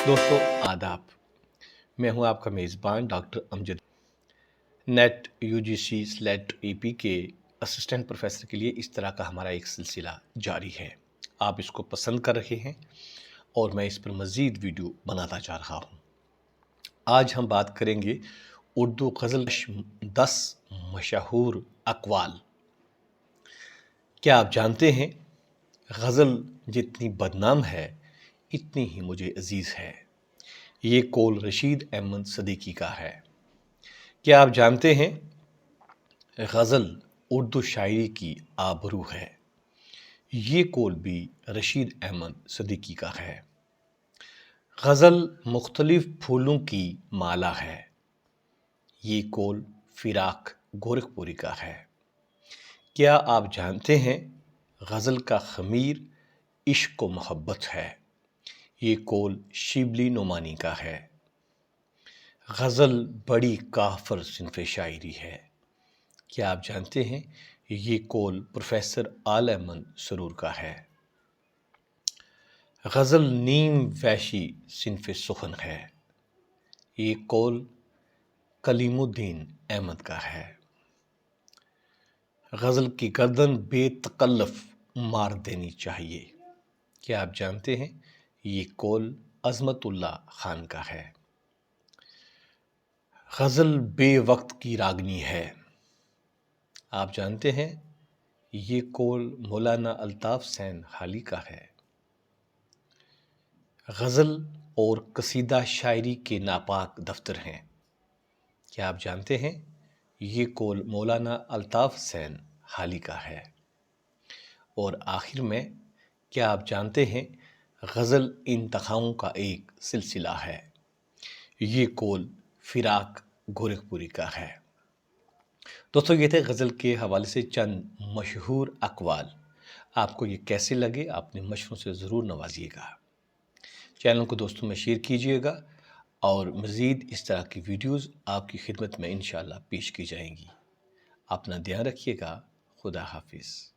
दोस्तों आदाब। मैं हूं आपका मेज़बान doctor Amjad. Net UGC slate EP के असिस्टेंट प्रोफेसर के लिए इस तरह का हमारा एक सिलसिला जारी है। आप इसको पसंद कर रहे हैं और मैं इस पर मज़ीद वीडियो बनाता जा रहा हूं। आज हम बात करेंगे उर्दू गज़ल 10 मशहूर अक़वाल। क्या आप जानते हैं गज़ल जितनी बदनाम है इतनी ही मुझे अजीज़ है। ये कौल रशीद अहमद सदीकी का है। क्या आप जानते हैं गज़ल उर्दू शायरी की आबरू है। ये कौल भी रशीद अहमद सदीकी का है। गज़ल मुख्तलिफ फूलों की माला है। ये कौल फिराक गोरखपुरी का है। क्या आप जानते हैं गज़ल का ख़मीर इश्क व मोहब्बत है। ये कौल शिबली नोमानी का है। गज़ल बड़ी काफ़र सिन्फ़े शायरी है। क्या आप जानते हैं ये कौल प्रोफेसर आल अहमद सरूर का है। गज़ल नीम वैशी सिन्फ़े सुखन है। ये कौल कलीमुद्दीन अहमद का है। गज़ल की गर्दन बेतकल्लफ़ मार देनी चाहिए। क्या आप जानते हैं ये कौल अज़मतुल्ला खान का है। गज़ल बेवक्त की रागनी है। आप जानते हैं ये कौल मौलाना अल्ताफ़ सैन हाली का है। गज़ल और कसीदा शायरी के नापाक दफ्तर हैं। क्या आप जानते हैं ये कौल मौलाना अल्ताफ़ सैन हाली का है। और आखिर में क्या आप जानते हैं गज़ल इंतखाओं का एक सिलसिला है। ये कौल फिराक गोरखपुरी का है। दोस्तों ये थे गज़ल के हवाले से चंद मशहूर अक़वाल। आपको ये कैसे लगे अपने मशवरों से ज़रूर नवाजिएगा। चैनल को दोस्तों में शेयर कीजिएगा और मज़ीद इस तरह की वीडियोज़ आपकी खिदमत में इंशाअल्लाह पेश की जाएंगी। अपना ध्यान रखिएगा। खुदा हाफिज़।